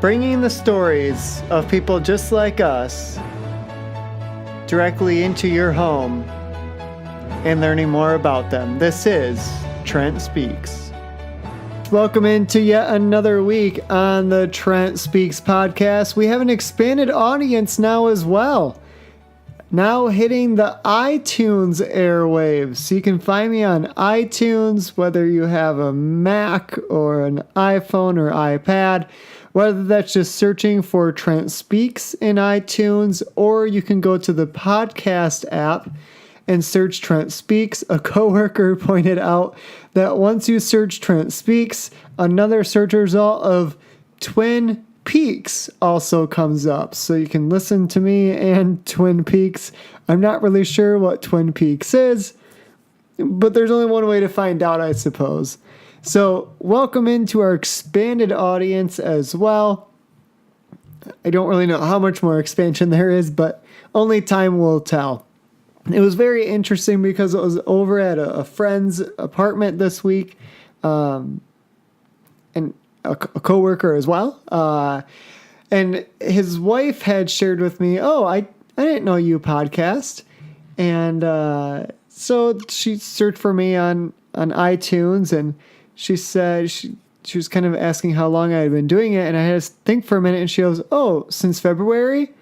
bringing the stories of people just like us directly into your home and learning more about them. This is Trent Speaks. Welcome into yet another week on the Trent Speaks podcast. We have an expanded audience now as well. Now hitting the iTunes airwaves. So you can find me on iTunes, whether you have a Mac or an iPhone or iPad, whether that's just searching for Trent Speaks in iTunes, or you can go to the podcast app and search Trent Speaks. A coworker pointed out that once you search Trent Speaks, another search result of Twin Peaks also comes up. So you can listen to me and Twin Peaks. I'm not really sure what Twin Peaks is, but there's only one way to find out, I suppose. So welcome into our expanded audience as well. I don't really know how much more expansion there is, but only time will tell. It was very interesting because it was over at a friend's apartment this week, and a coworker as well. And his wife had shared with me, I didn't know you podcast. And so she searched for me on iTunes, and she said she was kind of asking how long I had been doing it. And I had to think for a minute, and she goes, since February?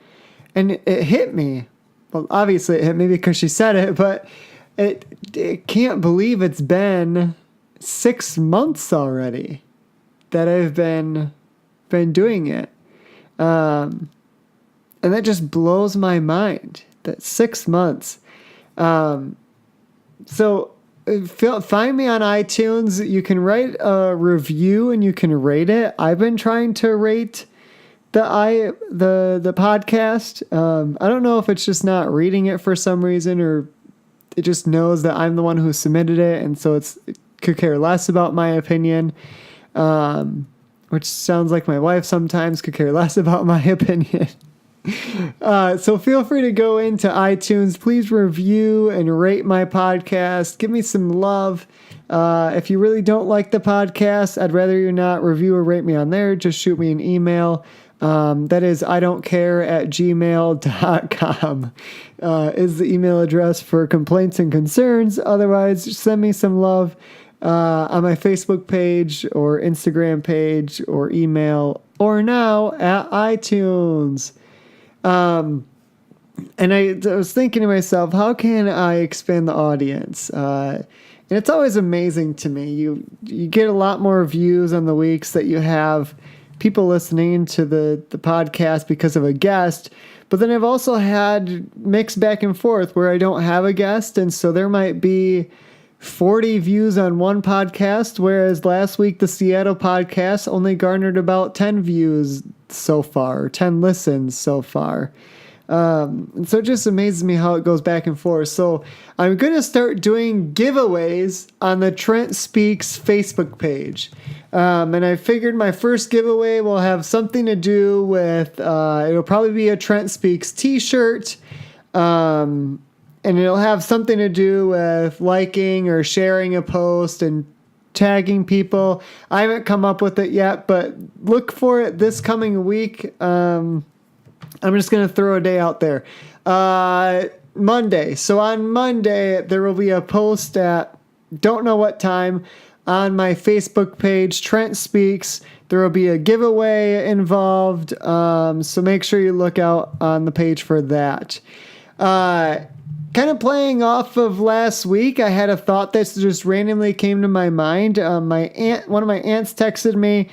And it hit me. Well, obviously it hit me because she said it, but it can't believe it's been 6 months already that I've been doing it. And that just blows my mind. That 6 months. So find me on iTunes. You can write a review and you can rate it. I've been trying to rate the podcast. I don't know if it's just not reading it for some reason, or it just knows that I'm the one who submitted it, and so it could care less about my opinion. Which sounds like my wife sometimes could care less about my opinion. So feel free to go into iTunes. Please review and rate my podcast. Give me some love. If you really don't like the podcast, I'd rather you not review or rate me on there. Just shoot me an email. That is idontcare@gmail.com is the email address for complaints and concerns. Otherwise, just send me some love on my Facebook page or Instagram page or email, or now at iTunes. And I was thinking to myself, how can I expand the audience? And it's always amazing to me. You get a lot more views on the weeks that you have people listening to the podcast because of a guest. But then I've also had mixed back and forth where I don't have a guest. And so there might be 40 views on one podcast, whereas last week the Seattle podcast only garnered about 10 views so far, 10 listens so far. And so it just amazes me how it goes back and forth. So I'm going to start doing giveaways on the Trent Speaks Facebook page. And I figured my first giveaway will have something to do with, it'll probably be a Trent Speaks t-shirt. And it'll have something to do with liking or sharing a post and tagging people. I haven't come up with it yet, but look for it this coming week. I'm just going to throw a day out there. Monday. So on Monday, there will be a post at don't know what time on my Facebook page, Trent Speaks. There will be a giveaway involved. So make sure you look out on the page for that. Kind of playing off of last week, I had a thought that just randomly came to my mind. One of my aunts texted me,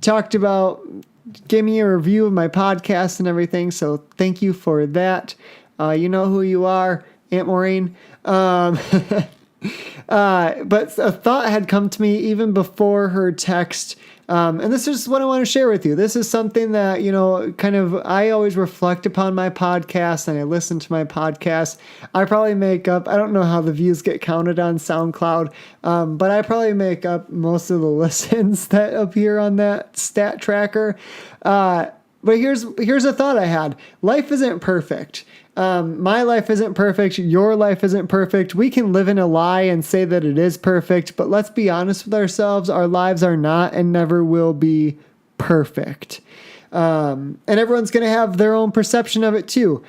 talked about, gave me a review of my podcast and everything. So thank you for that. You know who you are, Aunt Maureen. But a thought had come to me even before her text. And this is what I want to share with you. This is something that, I always reflect upon my podcast and I listen to my podcast. I probably make up, I don't know how the views get counted on SoundCloud, but I probably make up most of the listens that appear on that stat tracker. But here's a thought I had. Life isn't perfect. My life isn't perfect. Your life isn't perfect. We can live in a lie and say that it is perfect, but let's be honest with ourselves. Our lives are not and never will be perfect. And everyone's going to have their own perception of it too.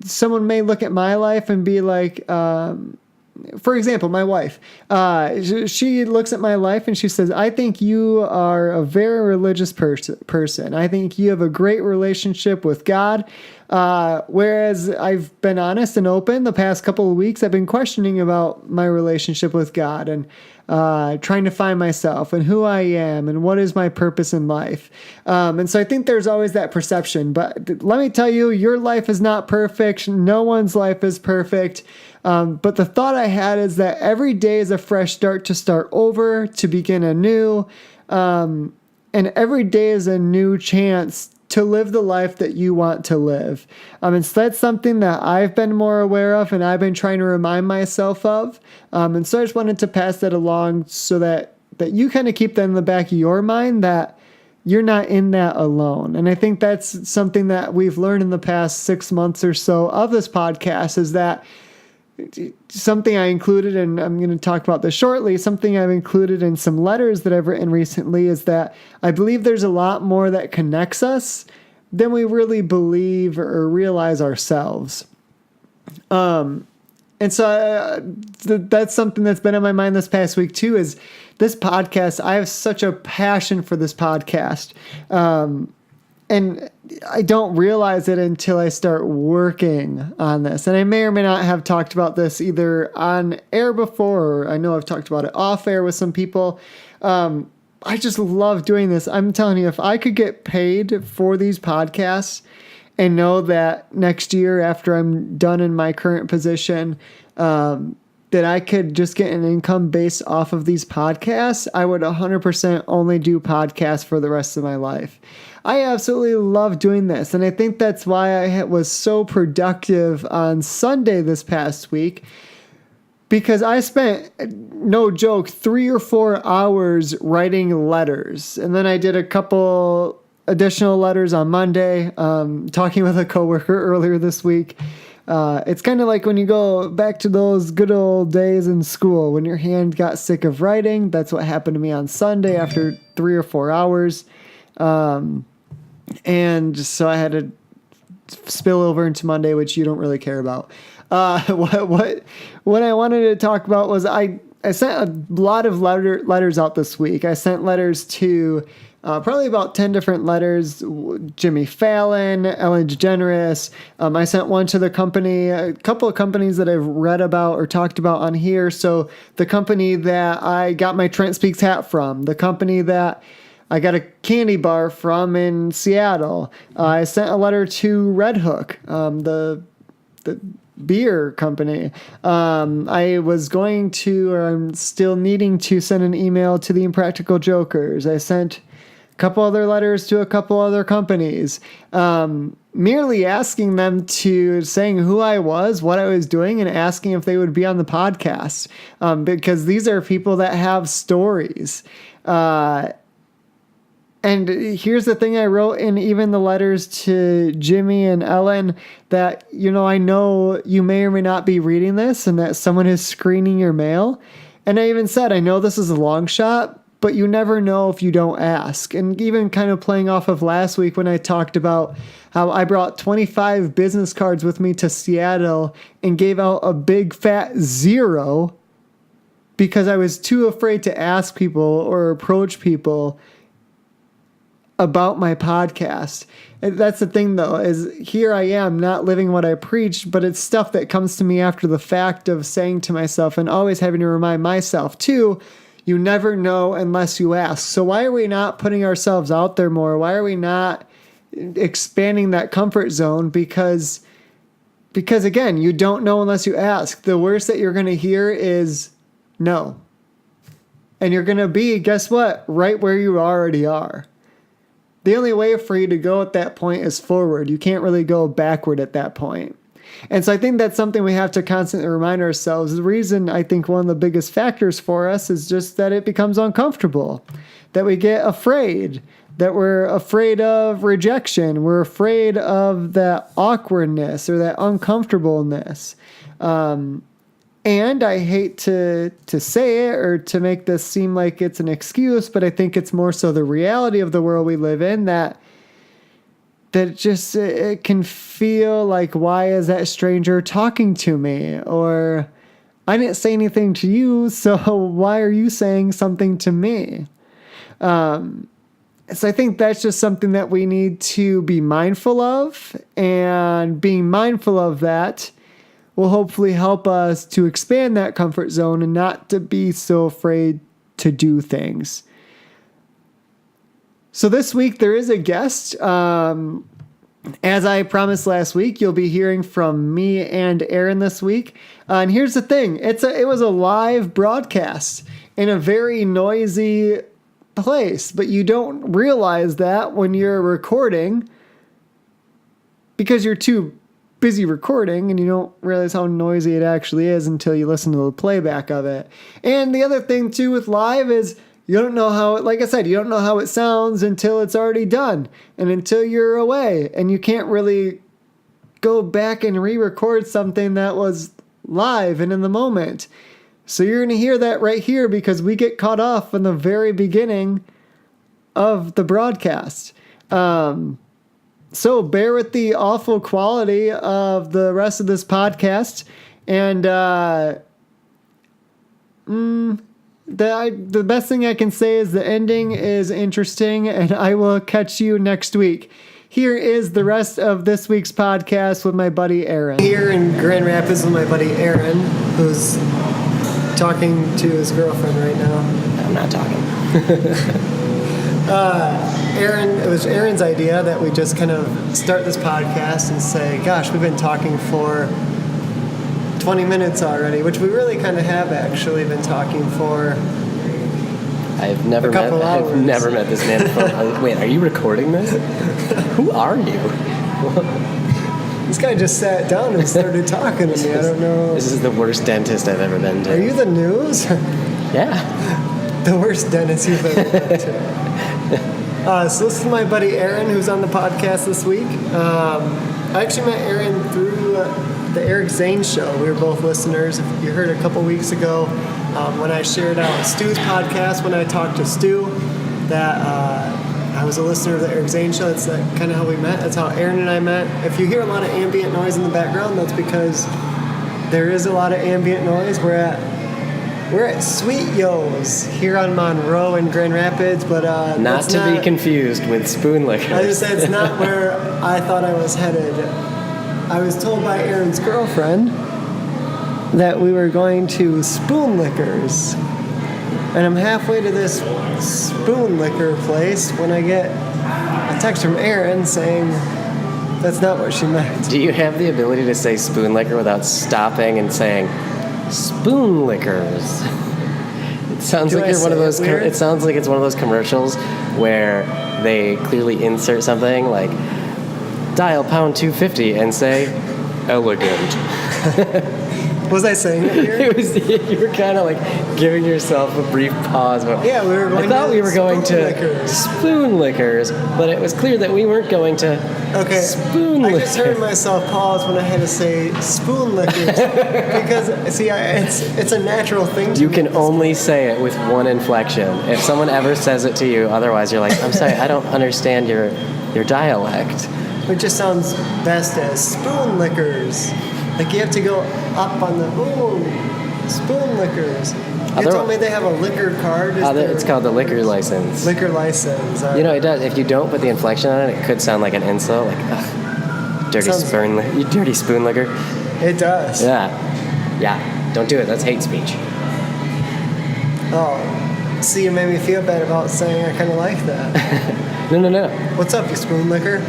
Someone may look at my life and be like, for example, my wife, she looks at my life and she says, I think you are a very religious person. I think you have a great relationship with God. Whereas I've been honest and open the past couple of weeks, I've been questioning about my relationship with God and trying to find myself and who I am and what is my purpose in life. And so I think there's always that perception. But let me tell you, your life is not perfect. No one's life is perfect. But the thought I had is that every day is a fresh start to start over, to begin anew. And every day is a new chance to live the life that you want to live. And so that's something that I've been more aware of and I've been trying to remind myself of. And so I just wanted to pass that along so that you kind of keep that in the back of your mind, that you're not in that alone. And I think that's something that we've learned in the past 6 months or so of this podcast, is that something I included, and I'm going to talk about this shortly, something I've included in some letters that I've written recently, is that I believe there's a lot more that connects us than we really believe or realize ourselves. And so that's something that's been on my mind this past week too, is this podcast. I have such a passion for this podcast. And I don't realize it until I start working on this. And I may or may not have talked about this either on air before, or I know I've talked about it off air with some people. I just love doing this. I'm telling you, if I could get paid for these podcasts and know that next year after I'm done in my current position, that I could just get an income based off of these podcasts, I would 100% only do podcasts for the rest of my life. I absolutely love doing this. And I think that's why I was so productive on Sunday this past week, because I spent, no joke, 3 or 4 hours writing letters. And then I did a couple additional letters on Monday, talking with a coworker earlier this week. It's kind of like when you go back to those good old days in school when your hand got sick of writing. That's what happened to me on Sunday after 3 or 4 hours. And so I had to spill over into Monday, which you don't really care about. What I wanted to talk about was I sent a lot of letters out this week. I sent letters to probably about 10 different letters. Jimmy Fallon, Ellen DeGeneres. I sent one to the company, a couple of companies that I've read about or talked about on here. So the company that I got my Trent Speaks hat from, the company that I got a candy bar from in Seattle. I sent a letter to Red Hook, the beer company. I was going to, or I'm still needing to, send an email to the Impractical Jokers. I sent a couple other letters to a couple other companies, merely asking them saying who I was, what I was doing, and asking if they would be on the podcast, because these are people that have stories. And here's the thing I wrote in even the letters to Jimmy and Ellen, that, I know you may or may not be reading this and that someone is screening your mail. And I even said, I know this is a long shot, but you never know if you don't ask. And even kind of playing off of last week when I talked about how I brought 25 business cards with me to Seattle and gave out a big fat 0 because I was too afraid to ask people or approach people about my podcast. And that's the thing though, is here I am not living what I preach, but it's stuff that comes to me after the fact of saying to myself and always having to remind myself too, you never know unless you ask. So why are we not putting ourselves out there more? Why are we not expanding that comfort zone? Because again, you don't know unless you ask. The worst that you're going to hear is no. And you're going to be, guess what? Right where you already are. The only way for you to go at that point is forward. You can't really go backward at that point. And so I think that's something we have to constantly remind ourselves. The reason I think one of the biggest factors for us is just that it becomes uncomfortable, that we get afraid, that we're afraid of rejection. We're afraid of that awkwardness or that uncomfortableness. And I hate to say it or to make this seem like it's an excuse, but I think it's more so the reality of the world we live in that it can feel like, why is that stranger talking to me? Or I didn't say anything to you, so why are you saying something to me? So I think that's just something that we need to be mindful of, and being mindful of that will hopefully help us to expand that comfort zone and not to be so afraid to do things. So this week there is a guest. As I promised last week, you'll be hearing from me and Aaron this week. And here's the thing. It was a live broadcast in a very noisy place, but you don't realize that when you're recording because you're too busy recording and you don't realize how noisy it actually is until you listen to the playback of it. And the other thing too with live is you don't know how, like I said, you don't know how it sounds until it's already done and until you're away, and you can't really go back and re-record something that was live and in the moment. So you're going to hear that right here because we get cut off in the very beginning of the broadcast. So bear with the awful quality of the rest of this podcast. And the best thing I can say is the ending is interesting, and I will catch you next week. Here is the rest of this week's podcast with my buddy Aaron. Here in Grand Rapids with my buddy Aaron, who's talking to his girlfriend right now. I'm not talking. It was Aaron's idea that we just kind of start this podcast and say, gosh, we've been talking for 20 minutes already, which we really kind of have actually been talking for I've never met this man before. Wait, are you recording this? Who are you? This guy just sat down and started talking to me. I don't know. This is the worst dentist I've ever been to. Are you the news? Yeah. The worst dentist you've ever been to. So this is my buddy Aaron, who's on the podcast this week. I actually met Aaron through the Eric Zane show. We were both listeners. If you heard a couple weeks ago when I shared out Stu's podcast, when I talked to Stu, that I was a listener of the Eric Zane show. That's kind of how we met. That's how Aaron and I met. If you hear a lot of ambient noise in the background, that's because there is a lot of ambient noise. We're at Sweet Yo's here on Monroe in Grand Rapids, but not to be confused with Spoon Liquor. I just said it's not where I thought I was headed. I was told by Aaron's girlfriend that we were going to Spoon Liquors, and I'm halfway to this Spoon Liquor place when I get a text from Aaron saying that's not what she meant. Do you have the ability to say Spoon Liquor without stopping and saying Spoon Liquors? It sounds like you're one of those. It sounds like it's one of those commercials where they clearly insert something like dial pound 250 and say elegant. Was I saying it here? It was. You were kind of like giving yourself a brief pause. But yeah, we were going. I thought we were going to Liquors. Spoon Liquors, but it was clear that we weren't going to. Okay. Spoon Liquors. I just heard myself pause when I had to say Spoon Liquors because see, it's a natural thing. You can only say it with one inflection. If someone ever says it to you, otherwise you're like, I'm sorry, I don't understand your dialect. It just sounds best as Spoon Liquors. Like you have to go up on the Spoon Liquors. You told me they have a liquor card. It's called the liquor license. Liquor license. You know, it does. If you don't put the inflection on it, it could sound like an insult, like you dirty spoon liquor. It does. Yeah. Don't do it. That's hate speech. Oh, see, you made me feel bad about saying I kind of like that. No. What's up, you spoon liquor?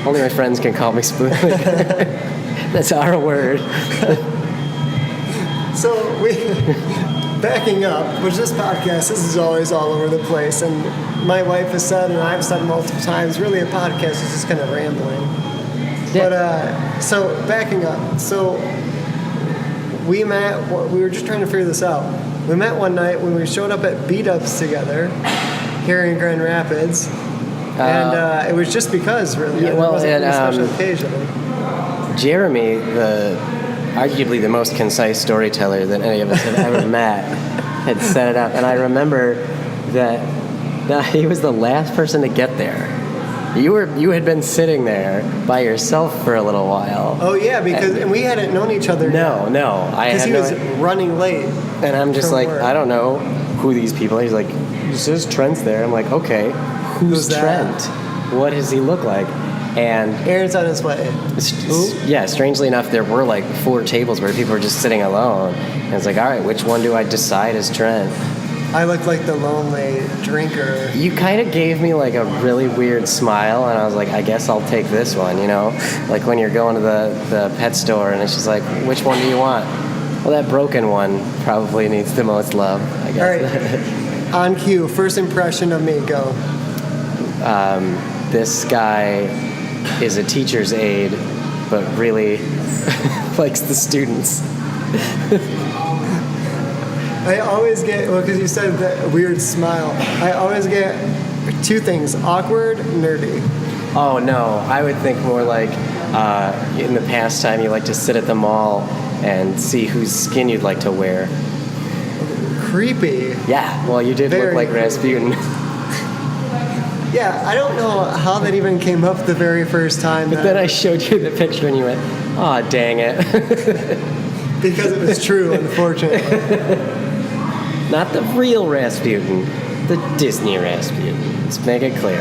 Only my friends can call me spoon liquor. That's our word. So backing up, which this podcast, this is always all over the place, and my wife has said, and I've said multiple times, really a podcast is just kind of rambling. Yeah. But so backing up, so we were just trying to figure this out. We met one night when we showed up at Beat-Ups together here in Grand Rapids, and it was just because, really. Yeah, well, it wasn't a special occasion. Jeremy, the arguably the most concise storyteller that any of us had ever met, had set it up. And I remember that he was the last person to get there. You had been sitting there by yourself for a little while. Oh yeah, because and we hadn't known each other. No, because he was running late. And I'm just like, work. I don't know who these people are. He's like, this is Trent's there. I'm like, okay, who's Trent? What does he look like? And Aaron's on his way. Yeah, strangely enough, there were like 4 tables where people were just sitting alone. And it's like, all right, which one do I decide is Trent? I looked like the lonely drinker. You kind of gave me like a really weird smile, and I was like, I guess I'll take this one, you know? Like when you're going to the pet store, and it's just like, which one do you want? Well, that broken one probably needs the most love, I guess. All right. On cue, first impression of me, go. This guy is a teacher's aide, but really likes the students. I always get, because you said that weird smile, I always get 2 things, awkward, nerdy. Oh, no. I would think more like in the pastime you like to sit at the mall and see whose skin you'd like to wear. Creepy. Yeah, well, you did look like Rasputin. Yeah, I don't know how that even came up the very first time. But then I showed you the picture and you went, aw, dang it. Because it was true, unfortunately. Not the real Rasputin, the Disney Rasputin. Let's make it clear.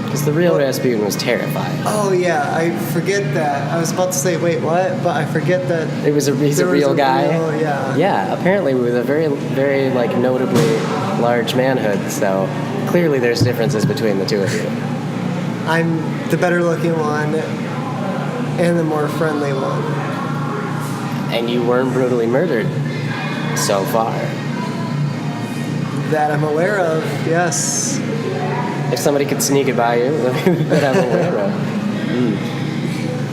Because the real Rasputin was terrifying. Oh, yeah, I forget that. I was about to say, wait, what? But I forget that he's a real guy. Yeah. Yeah, apparently with a very, very, like, notably large manhood, so clearly there's differences between the two of you. I'm the better looking one and the more friendly one. And you weren't brutally murdered so far. That I'm aware of, yes. If somebody could sneak it by you, that I'm aware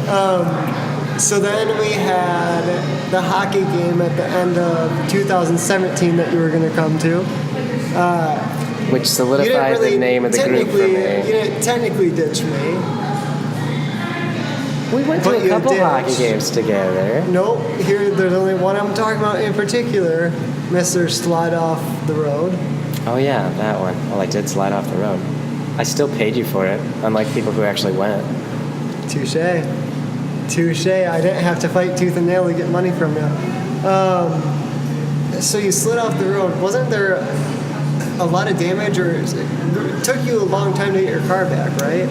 of. So then we had the hockey game at the end of 2017 that you were going to come to. Which solidified the name of the group for me. You didn't technically ditch me. We went to a couple hockey games together. Nope. There's only one I'm talking about in particular. Mr. Slide Off the Road. Oh yeah, that one. Well, I did slide off the road. I still paid you for it, unlike people who actually went. Touche. I didn't have to fight tooth and nail to get money from you. So you slid off the road. Wasn't there a lot of damage, or it took you a long time to get your car back, right?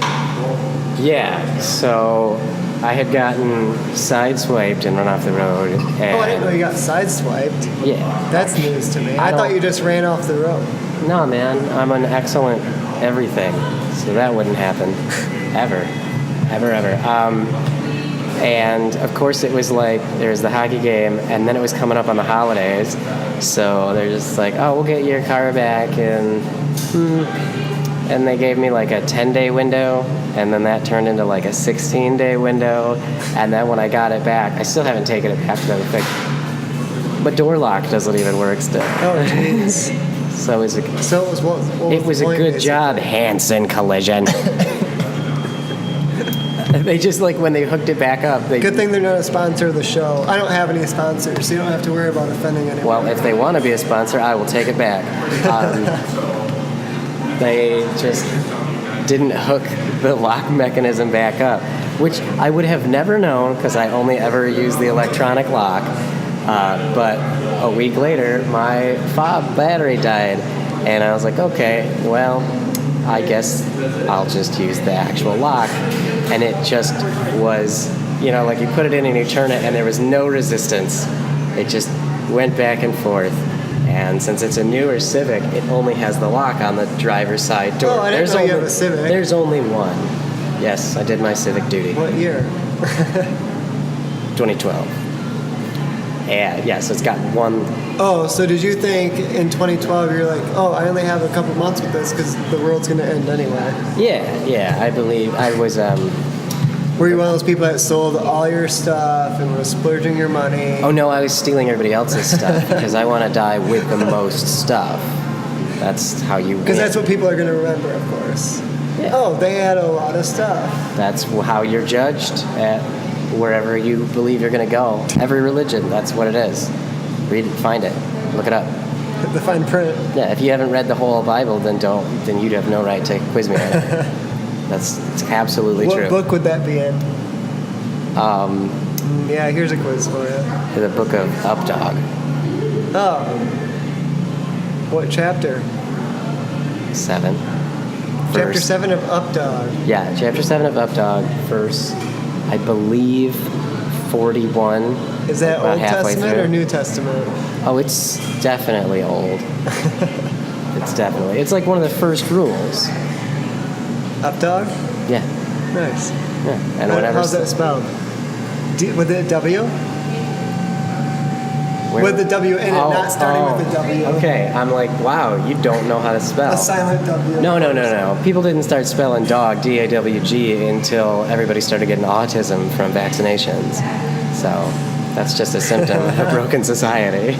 Yeah, so I had gotten sideswiped and run off the road. And I didn't know you got sideswiped. Yeah. That's news to me. I thought you just ran off the road. No, man. I'm an excellent everything, so that wouldn't happen. Ever. And, of course, it was like there was the hockey game, and then it was coming up on the holidays. So they're just like, oh, we'll get your car back, and they gave me like a 10-day window, and then that turned into like a 16-day window, and then when I got it back, I still haven't taken it back to the fix. But door lock doesn't even work still. Oh, jeez. So it was a good job, Hansen Collision. They just, like, when they hooked it back up, good thing they're not a sponsor of the show. I don't have any sponsors, so you don't have to worry about offending anyone. Well, if they want to be a sponsor, I will take it back. They just didn't hook the lock mechanism back up, which I would have never known because I only ever used the electronic lock. But a week later, my fob battery died, and I was like, okay, well, I guess I'll just use the actual lock. And it just was, like you put it in and you turn it, and there was no resistance. It just went back and forth. And since it's a newer Civic, it only has the lock on the driver's side door. Oh, I didn't know you have a Civic. There's only one. Yes, I did my civic duty. What year? 2012. Yeah, so it's got one. Oh, so did you think in 2012 you're like, oh, I only have a couple months with this because the world's going to end anyway? Yeah, I believe I was. Were you one of those people that sold all your stuff and was splurging your money? Oh no, I was stealing everybody else's stuff because I want to die with the most stuff. That's how you win. Because that's what people are going to remember, of course. Yeah. Oh, they had a lot of stuff. That's how you're judged at wherever you believe you're going to go. Every religion, that's what it is. Read it, find it, look it up. The fine print. Yeah, if you haven't read the whole Bible, then you'd have no right to quiz me on it. It's absolutely true. What book would that be in? Yeah, here's a quiz for you. The book of Updog. Oh. What chapter? 7. Chapter 7 of Updog. Yeah, chapter 7 of Updog, verse, I believe, 41. Is that Old Testament through. or New Testament? Oh, it's definitely old. It's like one of the first rules. Updog? Yeah. Nice. Yeah. And whatever. How's that spelled? With a W? With the W in it, not starting with a W. Okay, I'm like, wow, you don't know how to spell. A silent W. No. People didn't start spelling dog, D-A-W-G, until everybody started getting autism from vaccinations. So that's just a symptom of a broken society.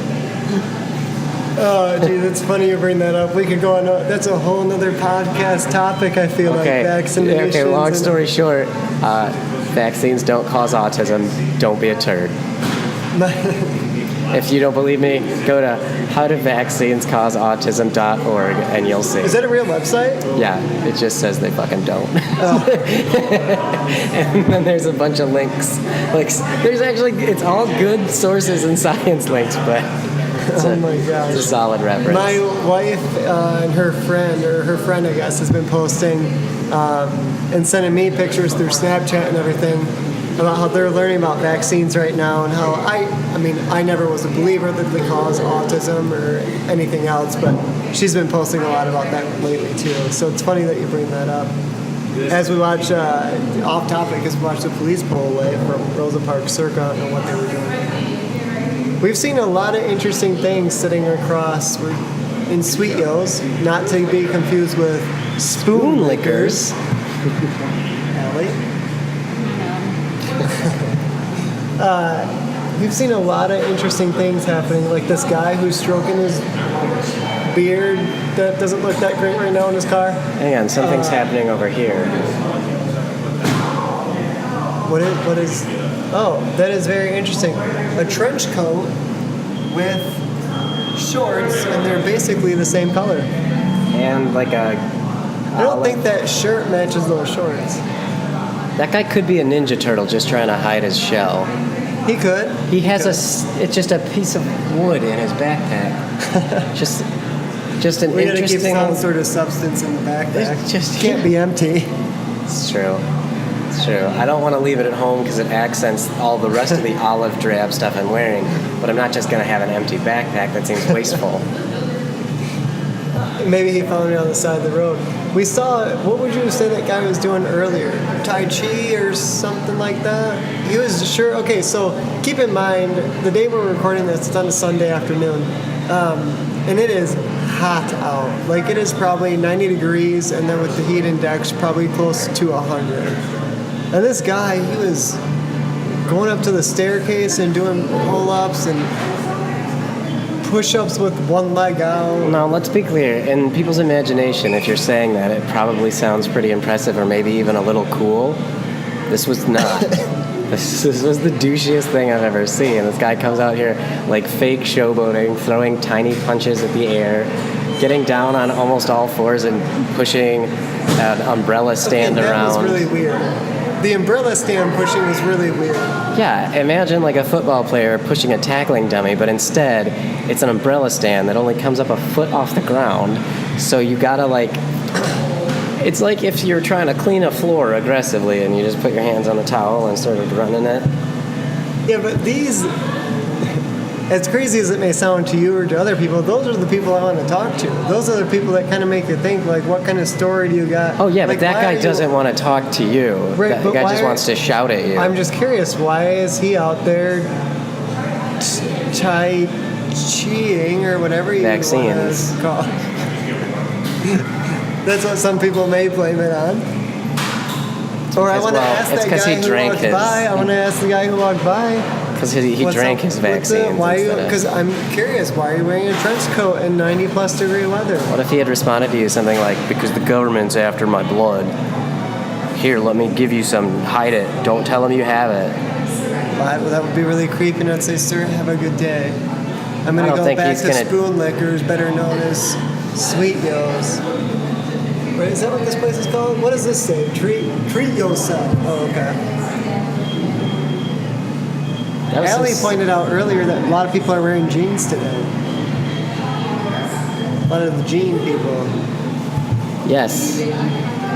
Oh, gee, that's funny you bring that up. We could go on. That's a whole nother podcast topic, I feel like, vaccinations. Okay, long story short, vaccines don't cause autism. Don't be a turd. If you don't believe me, go to howdovaccinescauseautism.org and you'll see. Is that a real website? Yeah, it just says they fucking don't. Oh. And then there's a bunch of links. Like, there's actually, it's all good sources and science links, but it's a solid reference. My wife and her friend, I guess, has been posting and sending me pictures through Snapchat and everything about how they're learning about vaccines right now, and how I never was a believer that they cause autism or anything else, but she's been posting a lot about that lately too. So it's funny that you bring that up. As we watch, off topic, as we watch the police pull away from Rosa Parks Circa and what they were doing. We've seen a lot of interesting things sitting across in Sweet Yo's, not to be confused with spoon lickers. Allie? We've seen a lot of interesting things happening, like this guy who's stroking his beard that doesn't look that great right now in his car. Hang on, something's happening over here. What is? Oh, that is very interesting. A trench coat with shorts, and they're basically the same color. And like a... I don't think that shirt matches those shorts. That guy could be a Ninja Turtle just trying to hide his shell. He could. It's just a piece of wood in his backpack. just an we interesting... We gotta keep some sort of substance in the backpack. It just can't be empty. It's true. I don't want to leave it at home because it accents all the rest of the olive drab stuff I'm wearing, but I'm not just going to have an empty backpack. That seems wasteful. Maybe he found it on the side of the road. We saw, what would you say that guy was doing earlier? Tai Chi or something like that? He was sure. Okay, so keep in mind, the day we're recording this, it's on a Sunday afternoon, and it is hot out. Like, it is probably 90 degrees, and then with the heat index, probably close to 100. And this guy, he was going up to the staircase and doing pull-ups and push-ups with one leg out. Now, let's be clear. In people's imagination, if you're saying that, it probably sounds pretty impressive or maybe even a little cool. This was not. This was the douchiest thing I've ever seen. This guy comes out here like fake showboating, throwing tiny punches at the air, getting down on almost all fours and pushing an umbrella stand around. That was really weird. The umbrella stand pushing was really weird. Yeah, imagine like a football player pushing a tackling dummy, but instead it's an umbrella stand that only comes up a foot off the ground. So you gotta like, it's like if you're trying to clean a floor aggressively and you just put your hands on the towel and started running it. Yeah, but these, as crazy as it may sound to you or to other people, those are the people I want to talk to. Those are the people that kind of make you think, like, what kind of story do you got? Oh, yeah, like, but that guy doesn't want to talk to you. Right, that guy just wants to shout at you. I'm just curious, why is he out there Tai Chi-ing or whatever you want to call it? That's what some people may blame it on. Or I want to ask that guy who walked by. I want to ask the guy who walked by. Because he drank his vaccine. Because I'm curious, why are you wearing a trench coat in 90-plus degree weather? What if he had responded to you something like, because the government's after my blood. Here, let me give you some. Hide it. Don't tell them you have it. Well, that would be really creepy. And I'd say, sir, have a good day. I'm going to go back to Spoon Liquors, better known as Sweet Yo's. Wait, is that what this place is called? What does this say? Treat yourself. Oh, okay. Allie pointed out earlier that a lot of people are wearing jeans today. A lot of the jean people. Yes.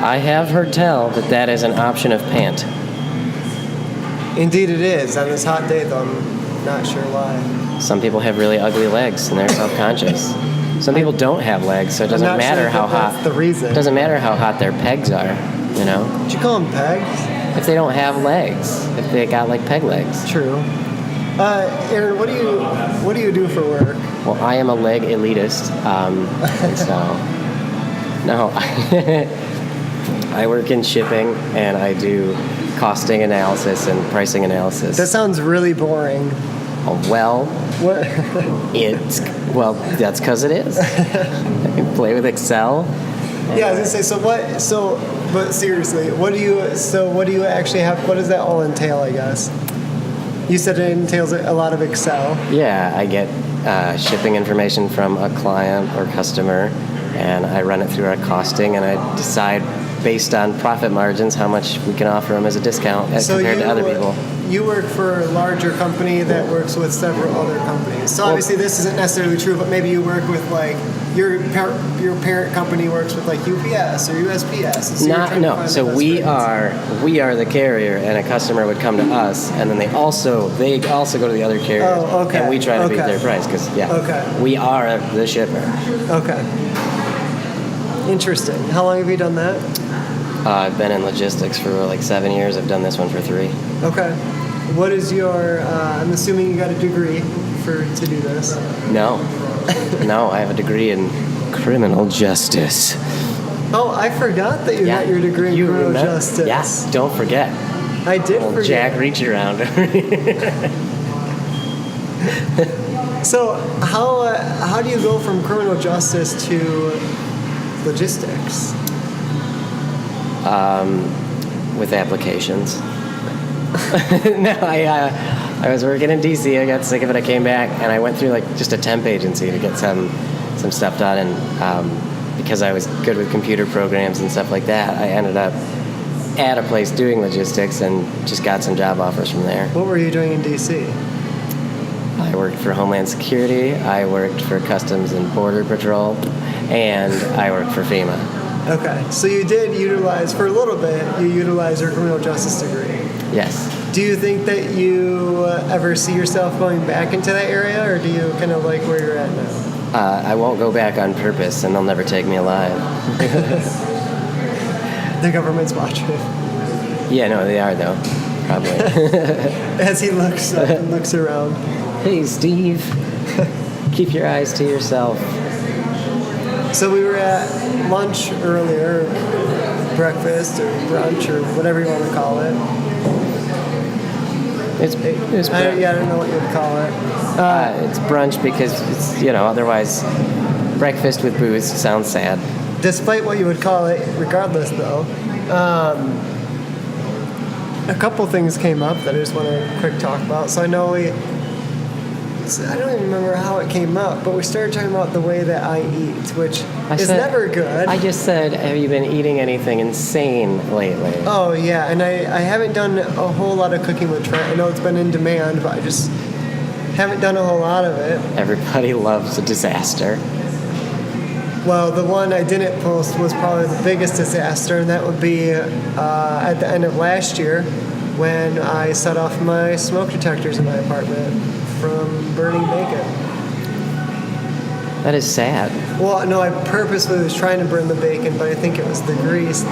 I have heard tell that is an option of pant. Indeed it is. On this hot day, though, I'm not sure why. Some people have really ugly legs and they're self-conscious. Some people don't have legs, so it doesn't matter how hot. That's the reason. It doesn't matter how hot their pegs are, you know? Did you call them pegs? If they don't have legs, if they got like peg legs. True. Aaron, what do you do for work? Well, I am a leg elitist, and so no, I work in shipping and I do costing analysis and pricing analysis. That sounds really boring. Oh, well, what? That's because it is. I can play with Excel. Yeah, I was gonna say. But seriously, what do you actually have? What does that all entail? I guess you said it entails a lot of Excel. Yeah, I get shipping information from a client or customer, and I run it through our costing, and I decide based on profit margins how much we can offer them as a discount compared to other people. You work for a larger company that works with several other companies. So obviously this isn't necessarily true, but maybe you work with like your parent company works with like UPS or USPS. So we are the carrier, and a customer would come to us, and then they also go to the other carrier, and we try to beat their price because we are the shipper. Okay. Interesting. How long have you done that? I've been in logistics for like 7 years. I've done this one for 3. Okay. What is your? I'm assuming you got a degree to do this. No, I have a degree in criminal justice. Oh, I forgot that you got your degree in criminal justice. Yes, don't forget. I did forget. Jack reach around. So how do you go from criminal justice to logistics? With applications. No, I was working in DC. I got sick of it. I came back and I went through like just a temp agency to get some stuff done. And because I was good with computer programs and stuff like that, I ended up at a place doing logistics and just got some job offers from there. What were you doing in DC? I worked for Homeland Security. I worked for Customs and Border Patrol, and I worked for FEMA. Okay, so you did utilize, for a little bit, you utilized your criminal justice degree. Yes. Do you think that you ever see yourself going back into that area, or do you kind of like where you're at now? I won't go back on purpose, and they'll never take me alive. The government's watching. Yeah, no, they are, though. Probably. As he looks up and looks around. Hey, Steve. Keep your eyes to yourself. So we were at lunch earlier, breakfast or brunch or whatever you want to call it. It's I don't know what you'd call it. It's brunch because it's, otherwise breakfast with booze sounds sad. Despite what you would call it, regardless though, a couple things came up that I just want to quick talk about. So I know I don't even remember how it came up, but we started talking about the way that I eat, which is never good. I just said, have you been eating anything insane lately? Oh, yeah, and I haven't done a whole lot of cooking with Trent. I know it's been in demand, but I just haven't done a whole lot of it. Everybody loves a disaster. Well, the one I didn't post was probably the biggest disaster, and that would be at the end of last year when I set off my smoke detectors in my apartment from burning bacon. That is sad. Well, no, I purposely was trying to burn the bacon, but I think it was the grease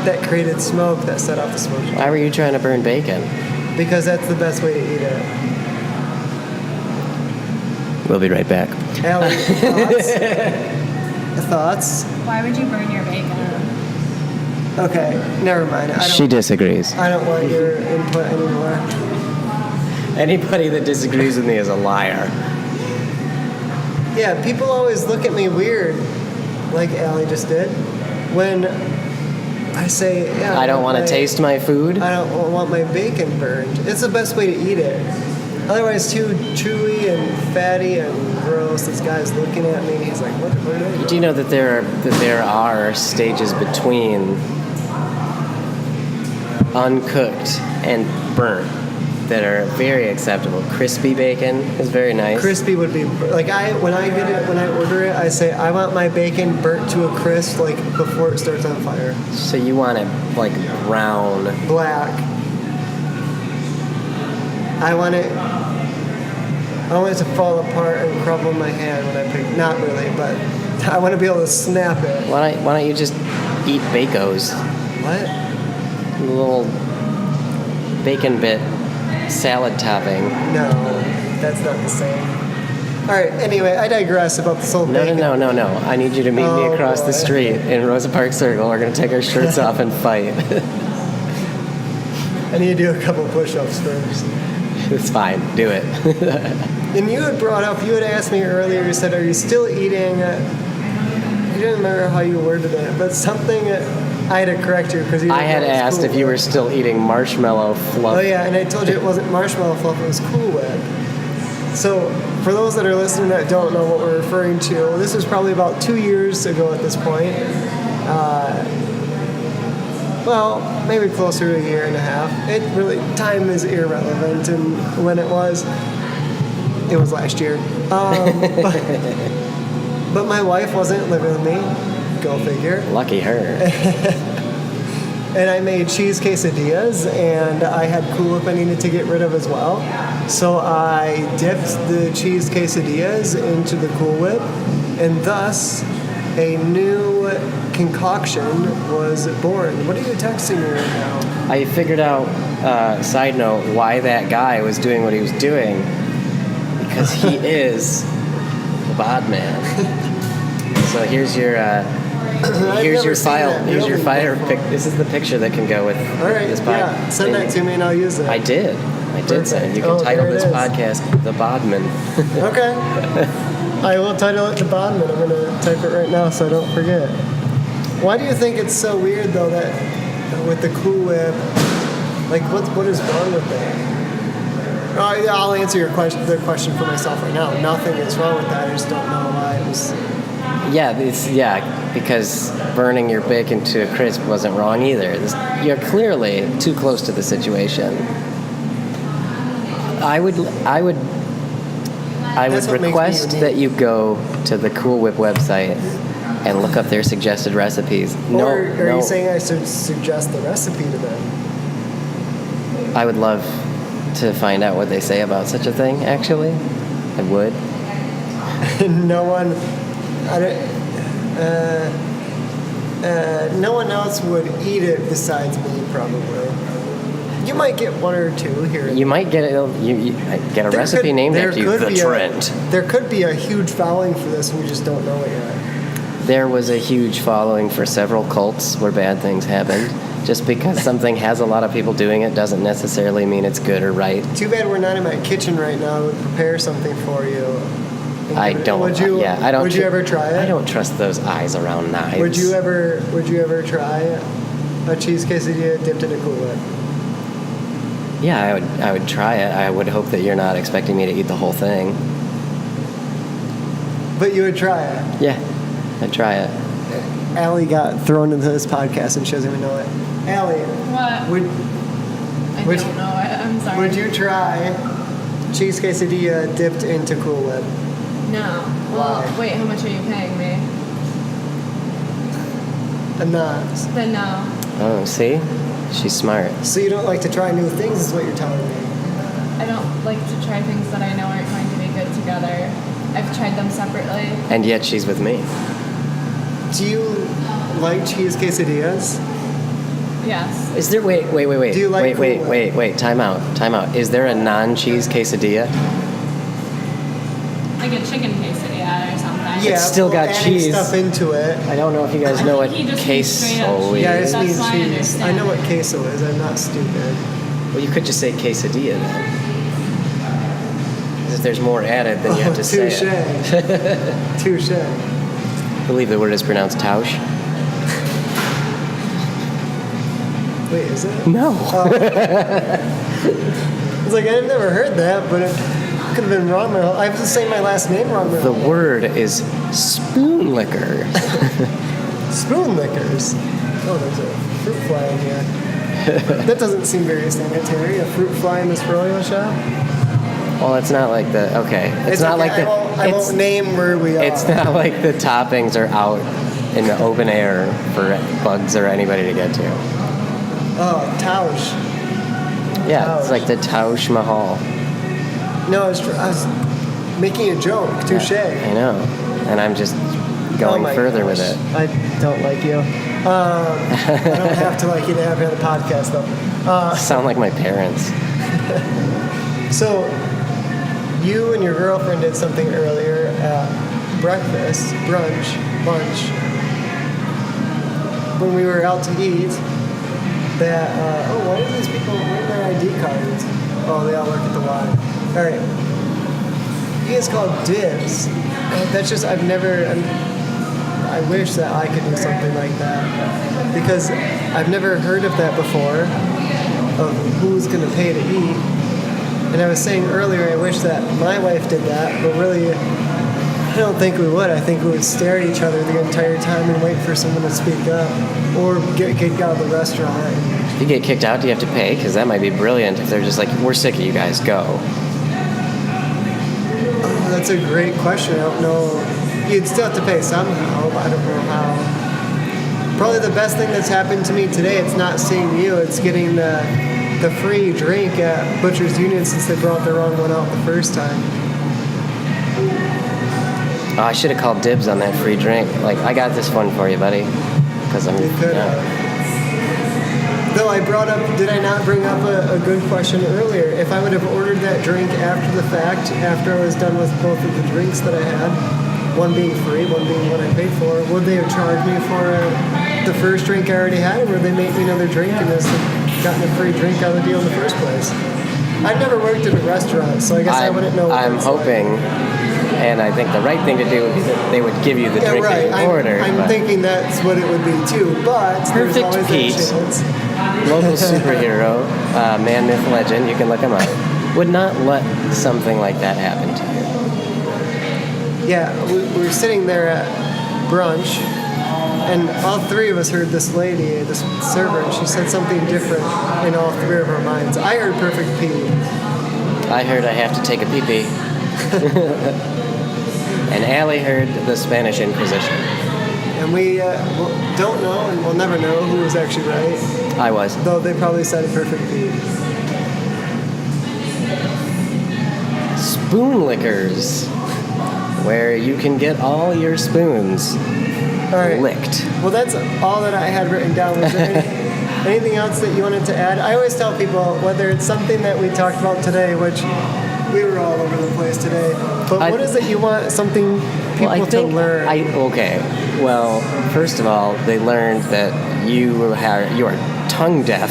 that created smoke that set off the smoke. Why were you trying to burn bacon? Because that's the best way to eat it. We'll be right back. Allie, thoughts? Why would you burn your bacon? Okay, never mind. She disagrees. I don't want your input anymore. Anybody that disagrees with me is a liar. Yeah, people always look at me weird, like Allie just did, when I say, yeah. I don't want to taste my food. I don't want my bacon burned. It's the best way to eat it. Otherwise, too chewy and fatty and gross. This guy's looking at me. He's like, what are they doing? Do you know that there are stages between uncooked and burnt that are very acceptable? Crispy bacon is very nice. Crispy would be like when I order it, I say I want my bacon burnt to a crisp, like before it starts on fire. So you want it like brown, black. I want it to fall apart and crumble in my hand when I pick. Not really, but I want to be able to snap it. Why don't you just eat Bacos? What? A little bacon bit salad topping. No, that's not the same. All right. Anyway, I digress about this whole bacon. No. I need you to meet me across the street in Rosa Parks Circle. We're gonna take our shirts off and fight. I need to do a couple push-ups first. It's fine. Do it. And you had asked me earlier, you said, are you still eating, you didn't remember how you worded it, but something, I had to correct you because I had asked if you were still eating marshmallow fluff. Oh yeah, and I told you it wasn't marshmallow fluff, it was Cool Whip. So, for those that are listening that don't know what we're referring to, this was probably about 2 years ago at this point. Well, maybe closer to a year and a half. Time is irrelevant, and when it was last year. But my wife wasn't living with me. Go figure. Lucky her. And I made cheese quesadillas, and I had Cool Whip I needed to get rid of as well. So I dipped the cheese quesadillas into the Cool Whip, and thus a new concoction was born. What are you texting me right now? I figured out, side note, why that guy was doing what he was doing. Because he is the Bodman. So here's your file. Here's your fire pic. This is the picture that can go with this podcast. Yeah, send that to me and I'll use it. I did send. You can title this podcast "The Bodman." Okay. I will title it "The Bodman." I'm going to type it right now so I don't forget. Why do you think it's so weird though that with the Cool Whip, like what is wrong with that? I'll answer the question for myself right now. Nothing is wrong with that. I just don't know why it was. Because burning your bacon to a crisp wasn't wrong either. You're clearly too close to the situation. I would request that you go to the Cool Whip website and look up their suggested recipes. Or are you saying I should suggest the recipe to them? I would love to find out what they say about such a thing, actually. I would. No one else would eat it besides me, probably. You might get one or two here. You might get a recipe named after you, the Trent. There could be a huge following for this, and we just don't know it yet. There was a huge following for several cults where bad things happened. Just because something has a lot of people doing it doesn't necessarily mean it's good or right. Too bad we're not in my kitchen right now. I would prepare something for you. Would you ever try it? I don't trust those eyes around knives. Would you ever try a cheese quesadilla dipped in a Cool Whip? Yeah, I would try it. I would hope that you're not expecting me to eat the whole thing. But you would try it? Yeah, I'd try it. Allie got thrown into this podcast and she doesn't even know it. Allie. What? I don't know. I'm sorry. Would you try cheese quesadilla dipped into Cool Whip? No. Well, wait, how much are you paying me? I'm not. Then no. Oh, see? She's smart. So you don't like to try new things is what you're telling me? I don't like to try things that I know aren't going to be good together. I've tried them separately. And yet she's with me. Do you like cheese quesadillas? Yes. Is there wait. Do you like wait, time out. Is there a non-cheese quesadilla? Like a chicken quesadilla or something. Yeah, it's still got cheese stuff into it. I don't know if you guys know what queso is. Yeah, it That's means my cheese. understanding. I know what queso is. I'm not stupid. Well, you could just say quesadilla then. If there's more added, then you have to say it. Touche. I believe the word is pronounced tausch. Wait, is it? No. Oh. It's like, I've never heard that, but it could have been wrong. I was just saying my last name wrong. The word is spoon liquor. Spoon liquors. Oh, there's a fruit fly in here. That doesn't seem very sanitary. A fruit fly in this froyo shop? Well, it's not like the, okay. It's not okay. like the, I won't name where we are. it's not like the toppings are out in the open air for bugs or anybody to get to. Oh, Tausch. Yeah, it's like the Tausch Mahal. No, I was making a joke. Touche. I know. And I'm just going further with it. I don't like you. I don't have to like you to have you on the podcast, though. Sound like my parents. So, you and your girlfriend did something earlier at breakfast, brunch, lunch, when we were out to eat. That why do these people bring their ID cards? Oh, they all work at the Y. All right. You guys call it dibs. That's just I wish that I could do something like that because I've never heard of that before. Of who's gonna pay to eat. And I was saying earlier, I wish that my wife did that, but really, I don't think we would. I think we would stare at each other the entire time and wait for someone to speak up or get kicked out of the restaurant. If you get kicked out, do you have to pay? Because that might be brilliant if they're just like, we're sick of you guys, go. Oh, that's a great question. I don't know. You'd still have to pay somehow, but I don't know how. Probably the best thing that's happened to me today, it's not seeing you, it's getting the free drink at Butcher's Union since they brought the wrong one out the first time. Oh, I should have called dibs on that free drink. Like, I got this one for you, buddy. Because I'm. You could have. Though I brought up, did I not bring up a good question earlier? If I would have ordered that drink after the fact, after I was done with both of the drinks that I had, one being free, one being what I paid for, would they have charged me for the first drink I already had, or would they make me another drink and just gotten a free drink out of the deal in the first place? I've never worked at a restaurant, so I guess I wouldn't know. I'm hoping, and I think the right thing to do is that they would give you the drink that you ordered. I'm thinking that's what it would be too, but there's Perfect always Pete, that chance. local superhero, man, myth, legend, you can look him up, would not let something like that happen to you. Yeah, we were sitting there at brunch, and all three of us heard this lady, this server, and she said something different in all three of our minds. I heard Perfect Pete. I heard I have to take a pee-pee. And Allie heard the Spanish Inquisition. And we don't know, and we'll never know who was actually right. I was. Though they probably said Perfect Pete. Spoon liquors, where you can get all your spoons licked. Well, that's all that I had written down. Was there anything else that you wanted to add? I always tell people, whether it's something that we talked about today, which we were all over the place today, but what is it you want something people to learn? Okay. Well, first of all, they learned that you are tongue deaf.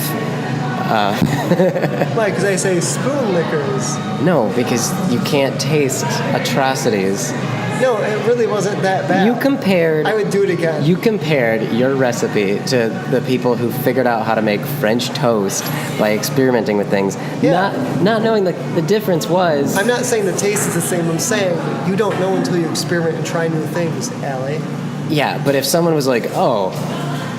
Why? Because I say spoon liquors. No, because you can't taste atrocities. No, it really wasn't that bad. I would do it again. You compared your recipe to the people who figured out how to make French toast by experimenting with things. Yeah. Not knowing the difference was... I'm not saying the taste is the same. I'm saying you don't know until you experiment and try new things, Allie. Yeah, but if someone was like, oh,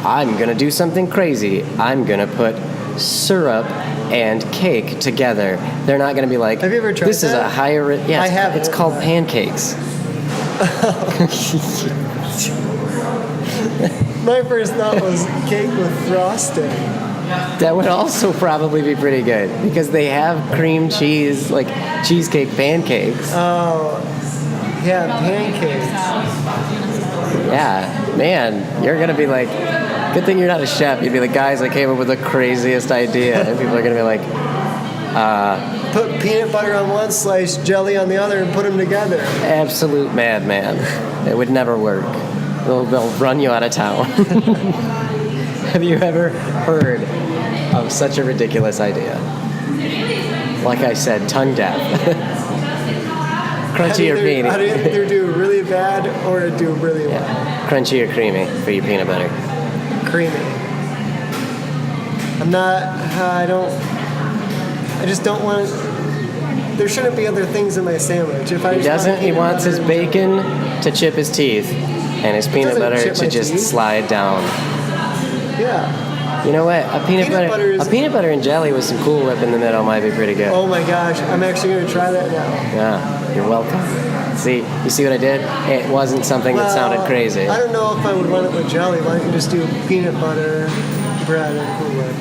I'm going to do something crazy. I'm going to put syrup and cake together. They're not going to be like, have you ever tried this that? is a higher... Yeah, I have. It's called pancakes. My first thought was cake with frosting. That would also probably be pretty good because they have cream cheese, like cheesecake pancakes. Oh, yeah, pancakes. Yeah, man, you're going to be like, good thing you're not a chef. You'd be like, guys, I came up with the craziest idea. And people are going to be like, put peanut butter on one slice, jelly on the other, and put them together. Absolute madman. It would never work. They'll run you out of town. Have you ever heard of such a ridiculous idea? Like I said, tongue deaf. Crunchy or creamy? I'd either do really bad or do really well. Crunchy or creamy for your peanut butter? Creamy. I just don't want, there shouldn't be other things in my sandwich. If I He doesn't. He wants his bacon to chip his teeth, and his peanut butter to just slide down. Yeah. You know what? A peanut butter and jelly with some Cool Whip in the middle might be pretty good. Oh my gosh, I'm actually going to try that now. Yeah, you're welcome. See, you see what I did? It wasn't something that sounded crazy. I don't know if I would want it with jelly. Why don't you just do peanut butter, bread, and Cool Whip?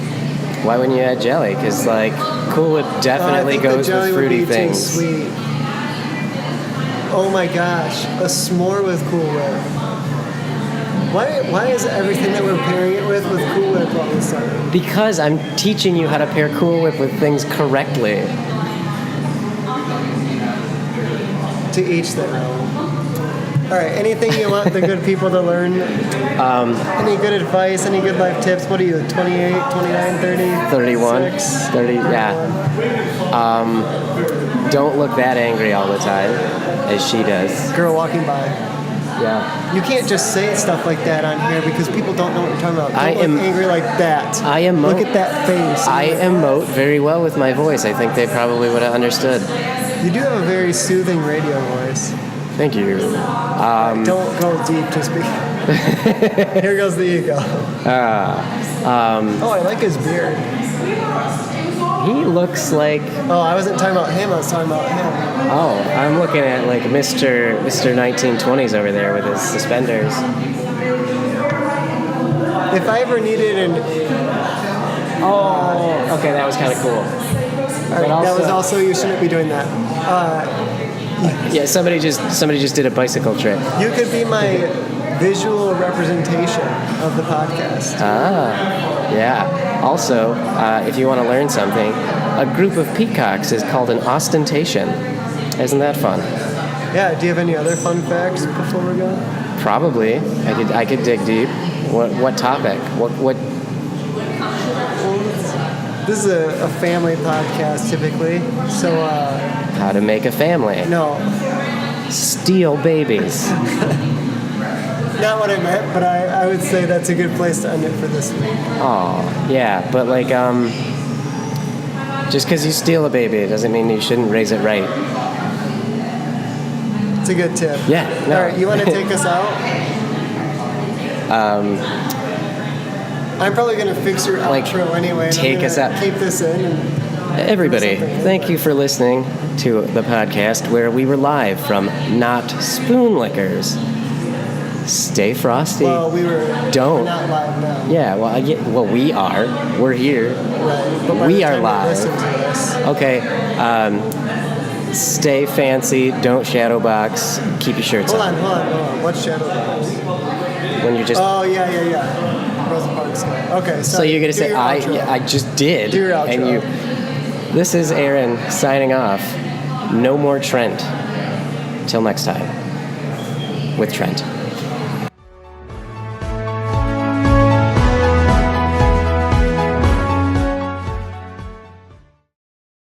Why wouldn't you add jelly? Because like Cool Whip definitely goes with fruity things. Too sweet. Oh my gosh, a s'more with Cool Whip. Why is everything that we're pairing it with Cool Whip all of a sudden? Because I'm teaching you how to pair Cool Whip with things correctly. To each their own. All right, anything you want the good people to learn? Any good advice, any good life tips? What are you, 28, 29, 30? 31. 6, 30, yeah. Don't look that angry all the time, as she does. Girl walking by. Yeah. You can't just say stuff like that on here because people don't know what you're talking about. Don't look angry like that. Look at that face. I emote very well with my voice. I think they probably would have understood. You do have a very soothing radio voice. Thank you. Don't go deep, just be. Here goes the ego. I like his beard. He looks like. Oh, I wasn't talking about him. I was talking about him. Oh, I'm looking at like Mr. 1920s over there with his suspenders. If I ever needed an. Oh, okay, that was kind of cool. Right, that was also, you shouldn't be doing that. Yeah, somebody just did a bicycle trick. You could be my visual representation of the podcast. Yeah. Also, if you want to learn something, a group of peacocks is called an ostentation. Isn't that fun? Yeah. Do you have any other fun facts before we're going? Probably. I could dig deep. What topic? What? This is a family podcast typically, so. How to make a family. No. Steal babies. Not what I meant, but I would say that's a good place to end it for this week. Oh, yeah, but like, just because you steal a baby doesn't mean you shouldn't raise it right. It's a good tip. Yeah. No. All right, you want to take us out? I'm probably going to fix your outro anyway. Take us out. Keep this in. Everybody, thank you for listening to the podcast where we were live from Not Spoon Lickers. Stay frosty. Well, we're not live now. Yeah, well, we are. We're here. Right. But We are live. Listen to this. Okay. Stay fancy. Don't shadow box. Keep your shirts on. Hold on. What's shadow box? When you're just. Oh, yeah. Rosa Parks. Okay, so you're gonna say I just did. Do your outro. And you. This is Aaron signing off. No more Trent. Till next time. With Trent.